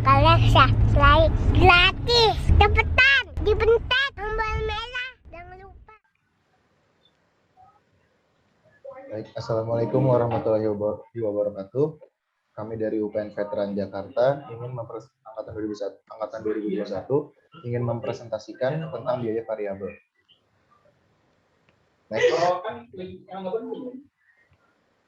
Kalian subscribe gratis. Cepetan, dipencet tombol merah. Jangan lupa. Baik, Assalamualaikum warahmatullahi wabarakatuh. Kami dari UPN Veteran Jakarta angkatan 2021 ingin mempresentasikan tentang biaya variabel. Next.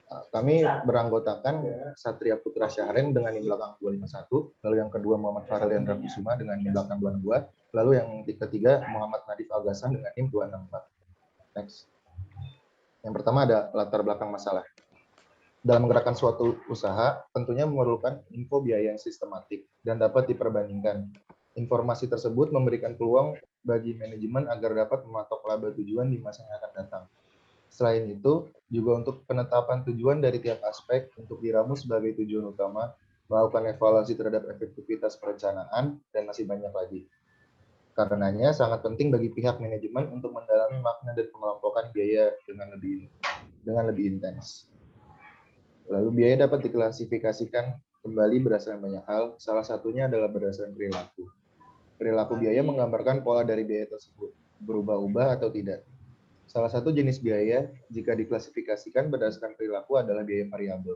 Kami beranggotakan Satria Putra Syahren dengan NIM belakang 251, lalu yang kedua Muhammad Farel Yandra Kusuma dengan NIM belakang 22, lalu yang ketiga Muhammad Nadif Algasan dengan NIM 264. Next. Yang pertama ada latar belakang masalah. Dalam menggerakkan suatu usaha, tentunya memerlukan info biaya yang sistematik dan dapat diperbandingkan. Informasi tersebut memberikan peluang bagi manajemen agar dapat mematok laba tujuan di masa yang akan datang. Selain itu, juga untuk penetapan tujuan dari tiap aspek untuk diramu sebagai tujuan utama, melakukan evaluasi terhadap efektivitas perencanaan, dan masih banyak lagi. Karenanya, sangat penting bagi pihak manajemen untuk mendalami makna dan pengelompokan biaya dengan lebih intens. Lalu biaya dapat diklasifikasikan kembali berdasarkan banyak hal, salah satunya adalah berdasarkan perilaku. Perilaku biaya menggambarkan pola dari biaya tersebut, berubah-ubah atau tidak. Salah satu jenis biaya jika diklasifikasikan berdasarkan perilaku adalah biaya variabel.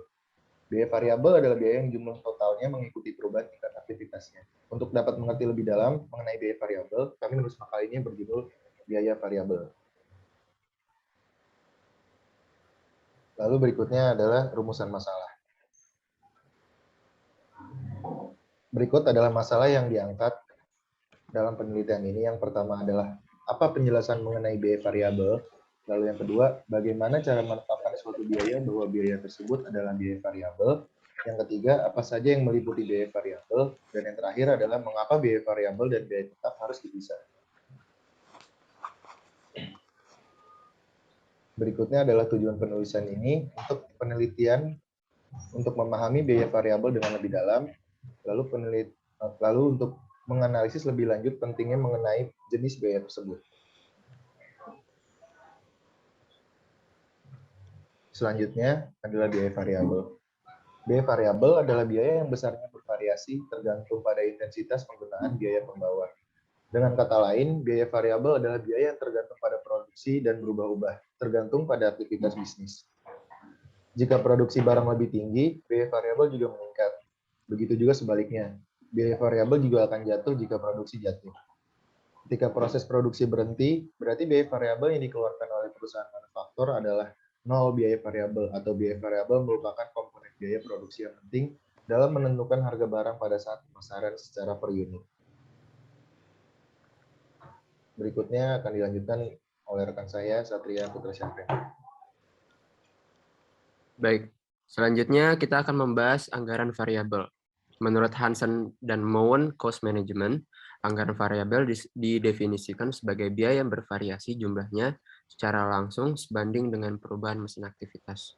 Biaya variabel adalah biaya yang jumlah totalnya mengikuti perubahan tingkat aktivitasnya. Untuk dapat mengerti lebih dalam mengenai biaya variabel, kami menulis makalah ini yang berjudul biaya variabel. Lalu berikutnya adalah rumusan masalah. Berikut adalah masalah yang diangkat dalam penelitian ini. Yang pertama adalah apa penjelasan mengenai biaya variabel. Lalu yang kedua, bagaimana cara menetapkan suatu biaya bahwa biaya tersebut adalah biaya variabel. Yang ketiga, apa saja yang meliputi biaya variabel. Dan yang terakhir adalah mengapa biaya variabel dan biaya tetap harus dipisah. Berikutnya adalah tujuan penulisan ini untuk penelitian untuk memahami biaya variabel dengan lebih dalam, lalu untuk menganalisis lebih lanjut pentingnya mengenai jenis biaya tersebut. Selanjutnya adalah biaya variabel. Biaya variabel adalah biaya yang besarnya bervariasi tergantung pada intensitas penggunaan biaya pembawa. Dengan kata lain, biaya variabel adalah biaya yang tergantung pada produksi dan berubah-ubah, tergantung pada aktivitas bisnis. Jika produksi barang lebih tinggi, biaya variabel juga meningkat. Begitu juga sebaliknya, biaya variabel juga akan jatuh jika produksi jatuh. Ketika proses produksi berhenti, berarti biaya variabel yang dikeluarkan oleh perusahaan manufaktur adalah nol biaya variabel, atau biaya variabel merupakan komponen biaya produksi yang penting dalam menentukan harga barang pada saat pemasaran secara per unit. Berikutnya akan dilanjutkan oleh rekan saya, Satria Putra Syahren. Baik, selanjutnya kita akan membahas anggaran variabel. Menurut Hansen dan Moen Cost Management, anggaran variabel didefinisikan sebagai biaya yang bervariasi jumlahnya secara langsung sebanding dengan perubahan mesin aktivitas.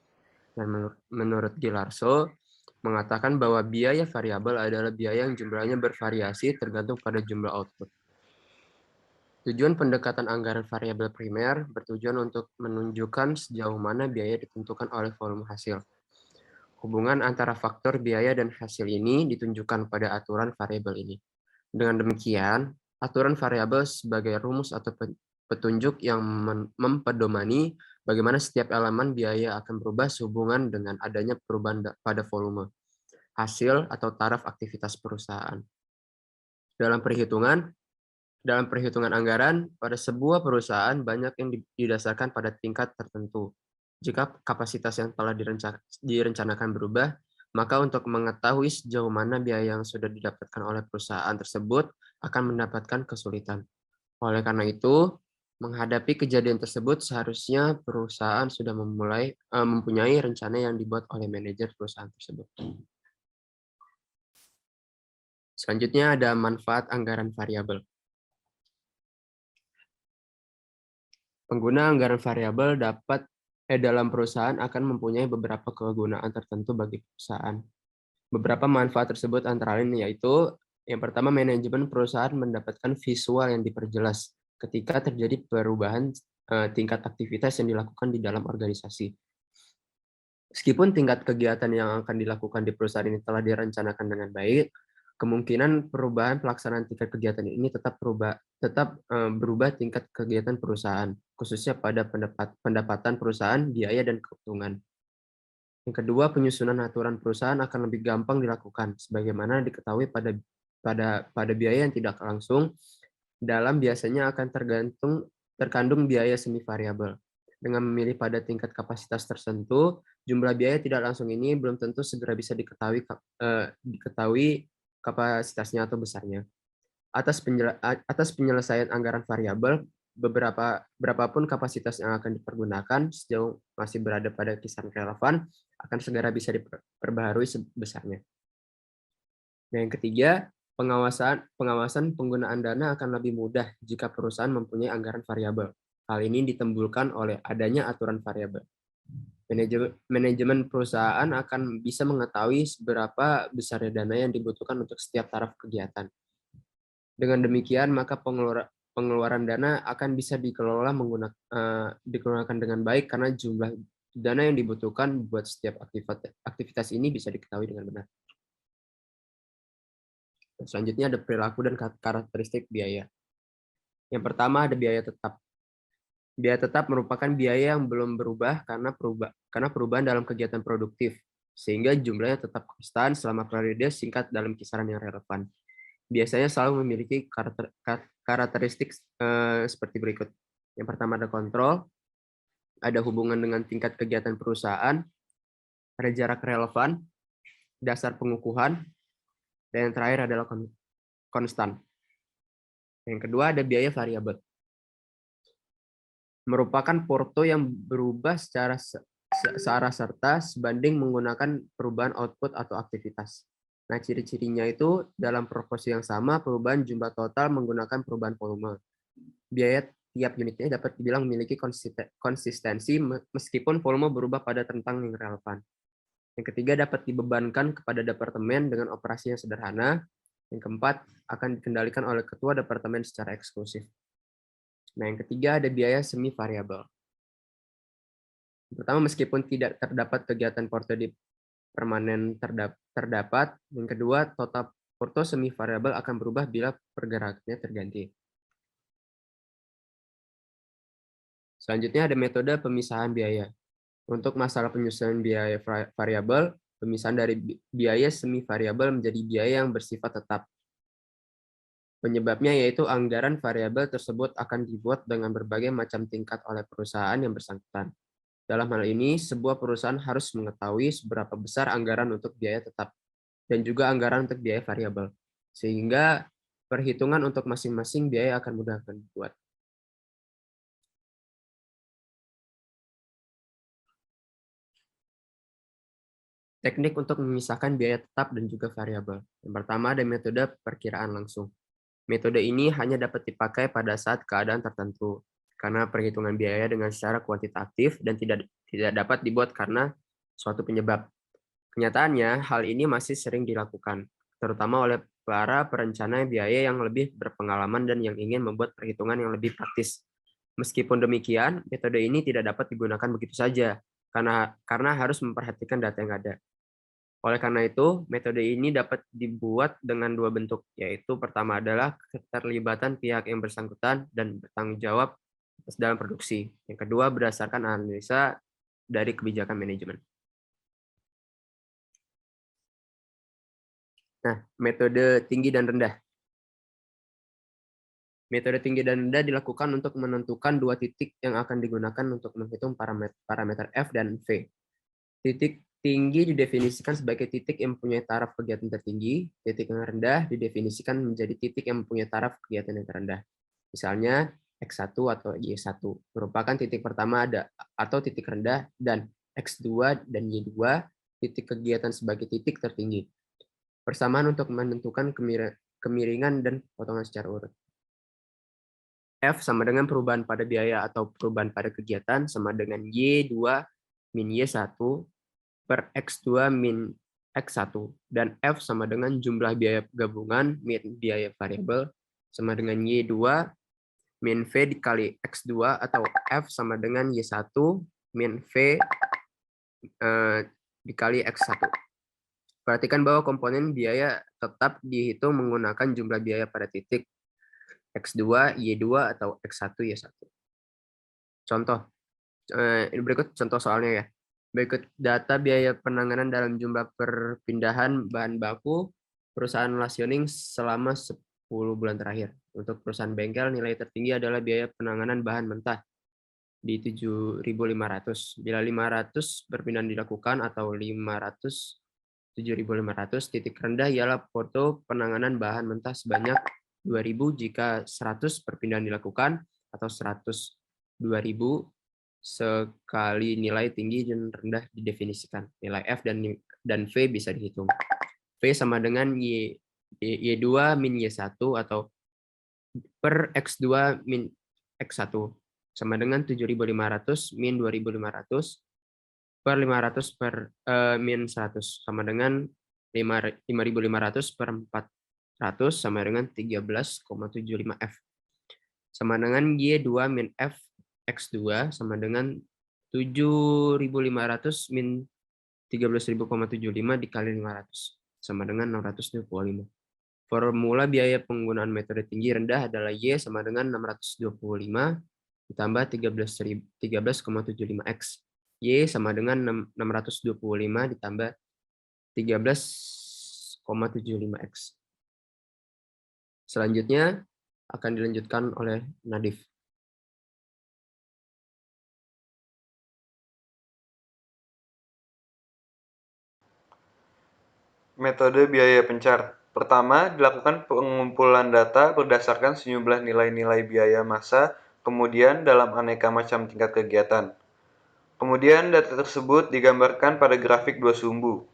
Dan menurut Gilarso, mengatakan bahwa biaya variabel adalah biaya yang jumlahnya bervariasi tergantung pada jumlah output. Tujuan pendekatan anggaran variabel primer bertujuan untuk menunjukkan sejauh mana biaya ditentukan oleh volume hasil. Hubungan antara faktor biaya dan hasil ini ditunjukkan pada aturan variabel ini. Dengan demikian, aturan variabel sebagai rumus atau petunjuk yang mempedomani bagaimana setiap elemen biaya akan berubah sehubungan dengan adanya perubahan pada volume, hasil atau taraf aktivitas perusahaan. Dalam perhitungan anggaran, pada sebuah perusahaan banyak yang didasarkan pada tingkat tertentu. Jika kapasitas yang telah direncanakan berubah, maka untuk mengetahui sejauh mana biaya yang sudah didapatkan oleh perusahaan tersebut akan mendapatkan kesulitan. Oleh karena itu, menghadapi kejadian tersebut seharusnya perusahaan sudah mempunyai rencana yang dibuat oleh manajer perusahaan tersebut. Selanjutnya ada manfaat anggaran variabel. Pengguna anggaran variabel dalam perusahaan akan mempunyai beberapa kegunaan tertentu bagi perusahaan. Beberapa manfaat tersebut antara lain yaitu, yang pertama, manajemen perusahaan mendapatkan visual yang diperjelas ketika terjadi perubahan tingkat aktivitas yang dilakukan di dalam organisasi. Meskipun tingkat kegiatan yang akan dilakukan di perusahaan ini telah direncanakan dengan baik, kemungkinan perubahan pelaksanaan tingkat kegiatan ini tetap berubah tingkat kegiatan perusahaan, khususnya pada pendapatan perusahaan, biaya, dan keuntungan. Yang kedua, penyusunan aturan perusahaan akan lebih gampang dilakukan, sebagaimana diketahui pada biaya yang tidak langsung, dalam biasanya akan terkandung biaya semi variabel. Dengan memilih pada tingkat kapasitas tertentu, jumlah biaya tidak langsung ini belum tentu segera bisa diketahui kapasitasnya atau besarnya. Atas penyelesaian anggaran variabel, berapapun kapasitas yang akan dipergunakan, sejauh masih berada pada kisaran relevan, akan segera bisa diperbaharui sebesarnya. Nah, yang ketiga, pengawasan penggunaan dana akan lebih mudah jika perusahaan mempunyai anggaran variabel. Hal ini ditimbulkan oleh adanya aturan variabel. Manajemen perusahaan akan bisa mengetahui seberapa besar dana yang dibutuhkan untuk setiap taraf kegiatan. Dengan demikian, maka pengeluaran dana akan bisa dikelola dengan baik karena jumlah dana yang dibutuhkan buat setiap aktivitas ini bisa diketahui dengan benar. Selanjutnya ada perilaku dan karakteristik biaya. Yang pertama ada biaya tetap. Biaya tetap merupakan biaya yang belum berubah karena perubahan dalam kegiatan produktif, sehingga jumlahnya tetap konstan selama periode singkat dalam kisaran yang relevan. Biasanya selalu memiliki karakteristik seperti berikut. Yang pertama ada kontrol, ada hubungan dengan tingkat kegiatan perusahaan, ada jarak relevan, dasar pengukuhan, dan yang terakhir adalah konstan. Yang kedua ada biaya variabel. Merupakan porto yang berubah secara searah serta sebanding menggunakan perubahan output atau aktivitas. Nah, ciri-cirinya itu dalam proporsi yang sama perubahan jumlah total menggunakan perubahan volume. Biaya tiap unitnya dapat dibilang memiliki konsistensi meskipun volume berubah pada rentang yang relevan. Yang ketiga dapat dibebankan kepada departemen dengan operasi yang sederhana. Yang keempat akan dikendalikan oleh ketua departemen secara eksklusif. Nah, yang ketiga ada biaya semi variabel. Pertama, meskipun tidak terdapat kegiatan porto di permanen terdapat. Yang kedua, total porto semi variabel akan berubah bila pergerakannya terganti. Selanjutnya ada metode pemisahan biaya. Untuk masalah penyusunan biaya variabel, pemisahan dari biaya semi variabel menjadi biaya yang bersifat tetap. Penyebabnya yaitu anggaran variabel tersebut akan dibuat dengan berbagai macam tingkat oleh perusahaan yang bersangkutan. Dalam hal ini, sebuah perusahaan harus mengetahui seberapa besar anggaran untuk biaya tetap dan juga anggaran untuk biaya variabel, sehingga perhitungan untuk masing-masing biaya akan mudah dibuat. Teknik untuk memisahkan biaya tetap dan juga variabel. Yang pertama ada metode perkiraan langsung. Metode ini hanya dapat dipakai pada saat keadaan tertentu, karena perhitungan biaya dengan secara kuantitatif dan tidak dapat dibuat karena suatu penyebab. Kenyataannya, hal ini masih sering dilakukan, terutama oleh para perencana biaya yang lebih berpengalaman dan yang ingin membuat perhitungan yang lebih praktis. Meskipun demikian, metode ini tidak dapat digunakan begitu saja, karena harus memperhatikan data yang ada. Oleh karena itu, metode ini dapat dibuat dengan dua bentuk, yaitu pertama adalah keterlibatan pihak yang bersangkutan dan bertanggung jawab dalam produksi. Yang kedua berdasarkan analisa dari kebijakan manajemen. Nah, metode tinggi dan rendah. Metode tinggi dan rendah dilakukan untuk menentukan dua titik yang akan digunakan untuk menghitung parameter F dan V. Titik tinggi didefinisikan sebagai titik yang mempunyai taraf kegiatan tertinggi, titik yang rendah didefinisikan menjadi titik yang mempunyai taraf kegiatan yang terendah. Misalnya, X1 atau Y1 merupakan titik pertama atau titik rendah, dan X2 dan Y2 titik kegiatan sebagai titik tertinggi. Persamaan untuk menentukan kemiringan dan potongan secara urut. F sama dengan perubahan pada biaya atau perubahan pada kegiatan sama dengan Y2 min Y1 per X2 min X1, dan F sama dengan jumlah biaya gabungan min biaya variabel sama dengan Y2 min V dikali X2, atau F sama dengan Y1 min V dikali X1. Perhatikan bahwa komponen biaya tetap dihitung menggunakan jumlah biaya pada titik X2, Y2, atau X1, Y1. Contoh, berikut contoh soalnya ya. Berikut data biaya penanganan dalam jumlah perpindahan bahan baku perusahaan Lationing selama 10 bulan terakhir. Untuk perusahaan bengkel, nilai tertinggi adalah biaya penanganan bahan mentah di 7.500. Bila 500 perpindahan dilakukan atau 7.500, titik rendah ialah porto penanganan bahan mentah sebanyak 2.000 jika 100 perpindahan dilakukan atau 102.000 sekali nilai tinggi dan rendah didefinisikan. Nilai F dan V bisa dihitung. V sama dengan Y2 min Y1 atau per X2 min X1 sama dengan 7.500 min 2.500 per 500 per min 100 sama dengan 5.500 per 400 sama dengan 13,75 F. Sama dengan Y2 min F X2 sama dengan 7.500 min 13.075 dikali 500 sama dengan 625. Formula biaya penggunaan metode tinggi rendah adalah Y sama dengan 625 ditambah 13,75 X. Y sama dengan 625 ditambah 13,75 X. Selanjutnya akan dilanjutkan oleh Nadif. Metode biaya pencar. Pertama, dilakukan pengumpulan data berdasarkan sejumlah nilai-nilai biaya massa, kemudian dalam aneka macam tingkat kegiatan. Kemudian data tersebut digambarkan pada grafik dua sumbu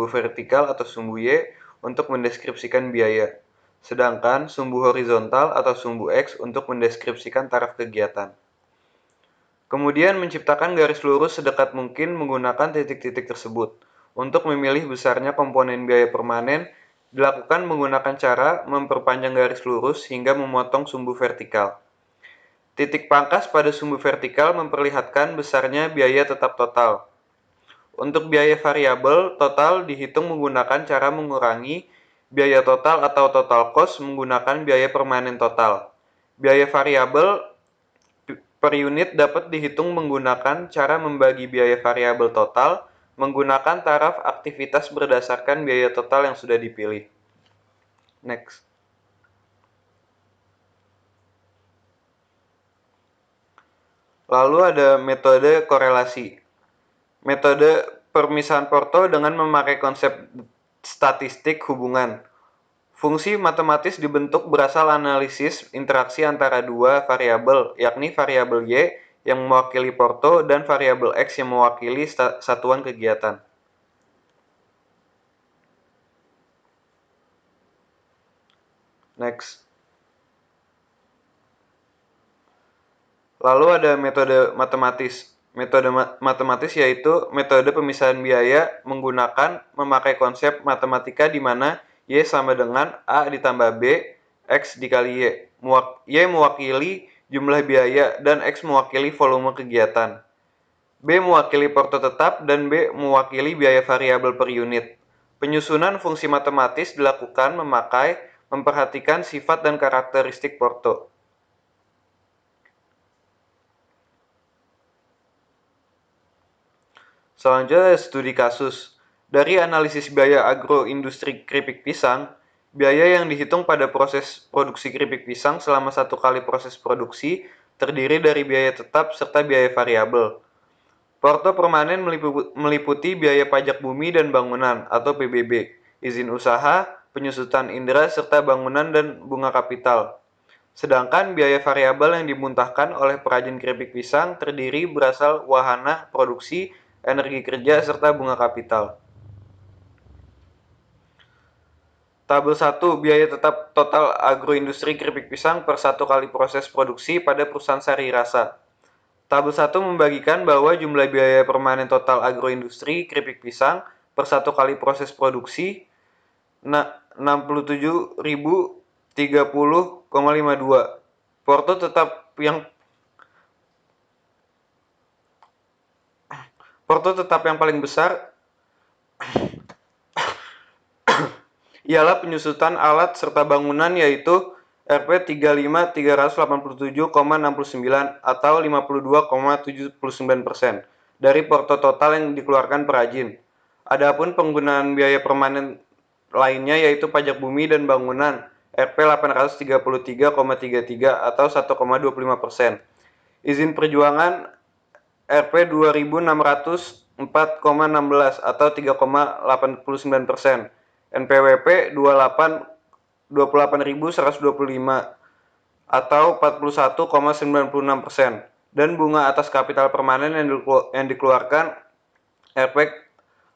vertikal atau sumbu Y untuk mendeskripsikan biaya, sedangkan sumbu horizontal atau sumbu X untuk mendeskripsikan taraf kegiatan. Kemudian menciptakan garis lurus sedekat mungkin menggunakan titik-titik tersebut. Untuk memilih besarnya komponen biaya permanen, dilakukan menggunakan cara memperpanjang garis lurus hingga memotong sumbu vertikal. Titik pangkas pada sumbu vertikal memperlihatkan besarnya biaya tetap total. Untuk biaya variabel, total dihitung menggunakan cara mengurangi biaya total atau total cost menggunakan biaya permanen total. Biaya variabel per unit dapat dihitung menggunakan cara membagi biaya variabel total menggunakan taraf aktivitas berdasarkan biaya total yang sudah dipilih. Next. Lalu ada metode korelasi. Metode pemisahan porto dengan memakai konsep statistik hubungan. Fungsi matematis dibentuk berasal analisis interaksi antara dua variabel, yakni variabel Y yang mewakili porto dan variabel X yang mewakili satuan kegiatan. Next. Lalu ada metode matematis. Metode matematis yaitu metode pemisahan biaya memakai konsep matematika di mana Y sama dengan A ditambah B, X dikali Y. Y mewakili jumlah biaya dan X mewakili volume kegiatan. B mewakili porto tetap dan B mewakili biaya variabel per unit. Penyusunan fungsi matematis dilakukan memperhatikan sifat dan karakteristik porto. Selanjutnya studi kasus. Dari analisis biaya agroindustri keripik pisang, biaya yang dihitung pada proses produksi keripik pisang selama satu kali proses produksi terdiri dari biaya tetap serta biaya variabel. Porto permanen meliputi biaya pajak bumi dan bangunan atau PBB, izin usaha, penyusutan indera serta bangunan dan bunga kapital. Sedangkan biaya variabel yang dimuntahkan oleh perajin keripik pisang terdiri berasal wahana produksi, energi kerja, serta bunga kapital. Tabel 1, biaya tetap total agroindustri keripik pisang per satu kali proses produksi pada perusahaan Sari Rasa. Tabel 1 membagikan bahwa jumlah biaya permanen total agroindustri keripik pisang per satu kali proses produksi 67.030,52. Porto tetap yang paling besar ialah penyusutan alat serta bangunan yaitu Rp 35.387,69 atau 52,79% dari porto total yang dikeluarkan perajin. Adapun penggunaan biaya permanen lainnya yaitu pajak bumi dan bangunan Rp 833,33 atau 1,25%. Izin perjuangan Rp 2.604,16 atau 3,89%. NPWP 28.125 atau 41,96%. Dan bunga atas kapital permanen yang dikeluarkan Rp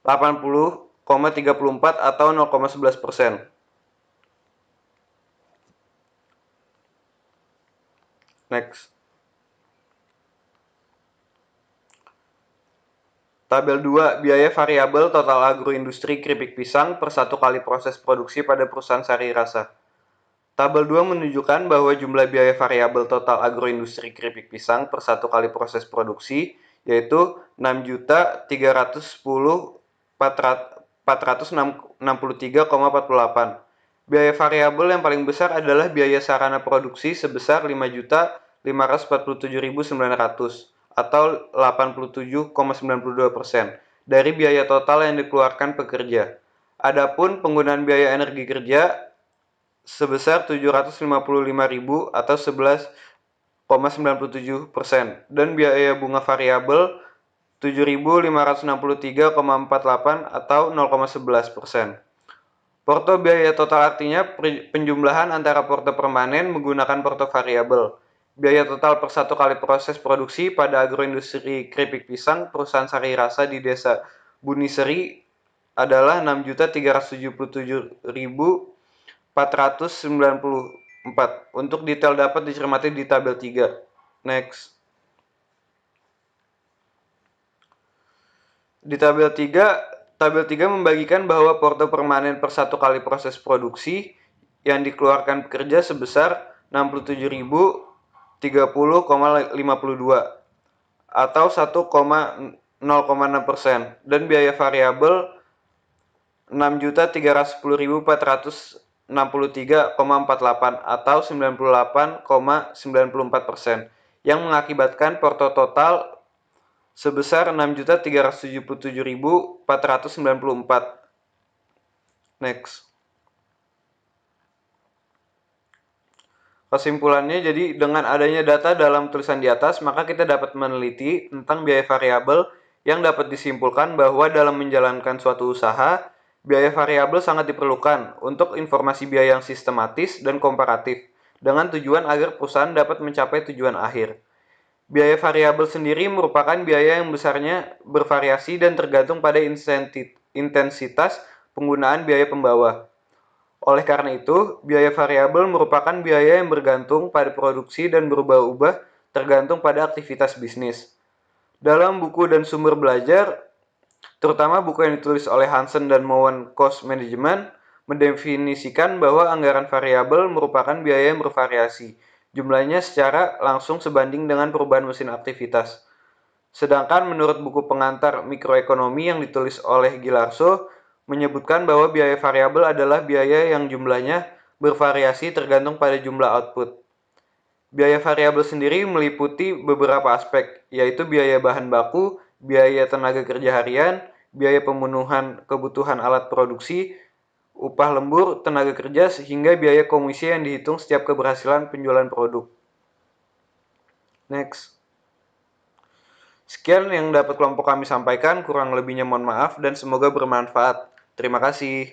80,34 atau 0,11%. Next. Tabel 2, biaya variabel total agroindustri keripik pisang per 1 kali proses produksi pada perusahaan Sari Rasa. Tabel 2 menunjukkan bahwa jumlah biaya variabel total agroindustri keripik pisang per 1 kali proses produksi yaitu 6.463,48. Biaya variabel yang paling besar adalah biaya sarana produksi sebesar 5.547.900 atau 87,92% dari biaya total yang dikeluarkan pekerja. Adapun penggunaan biaya energi kerja sebesar 755.000 atau 11,97% dan biaya bunga variabel 7.563,48 atau 0,11%. Porto biaya total artinya penjumlahan antara porto permanen menggunakan porto variabel. Biaya total per 1 kali proses produksi pada agroindustri keripik pisang perusahaan Sari Rasa di Desa Buniseri adalah 6.377.494. Untuk detail dapat dicermati di tabel 3. Next. Di tabel 3 membagikan bahwa porto permanen per 1 kali proses produksi yang dikeluarkan pekerja sebesar 67.030,52 atau 1,06% dan biaya variabel 6.310.463,48 atau 98,94% yang mengakibatkan porto total sebesar 6.377.494. Next. Kesimpulannya, jadi dengan adanya data dalam tulisan di atas, maka kita dapat meneliti tentang biaya variabel yang dapat disimpulkan bahwa dalam menjalankan suatu usaha, biaya variabel sangat diperlukan untuk informasi biaya yang sistematis dan komparatif, dengan tujuan agar perusahaan dapat mencapai tujuan akhir. Biaya variabel sendiri merupakan biaya yang besarnya bervariasi dan tergantung pada intensitas penggunaan biaya pembawa. Oleh karena itu, biaya variabel merupakan biaya yang bergantung pada produksi dan berubah-ubah tergantung pada aktivitas bisnis. Dalam buku dan sumber belajar, terutama buku yang ditulis oleh Hansen dan Mowen Cost Management, mendefinisikan bahwa anggaran variabel merupakan biaya yang bervariasi, jumlahnya secara langsung sebanding dengan perubahan mesin aktivitas. Sedangkan menurut buku pengantar mikroekonomi yang ditulis oleh Gilarso, menyebutkan bahwa biaya variabel adalah biaya yang jumlahnya bervariasi tergantung pada jumlah output. Biaya variabel sendiri meliputi beberapa aspek, yaitu biaya bahan baku, biaya tenaga kerja harian, biaya pemenuhan kebutuhan alat produksi, upah lembur, tenaga kerja, hingga biaya komisi yang dihitung setiap keberhasilan penjualan produk. Next. Sekian yang dapat kelompok kami sampaikan, kurang lebihnya mohon maaf dan semoga bermanfaat. Terima kasih.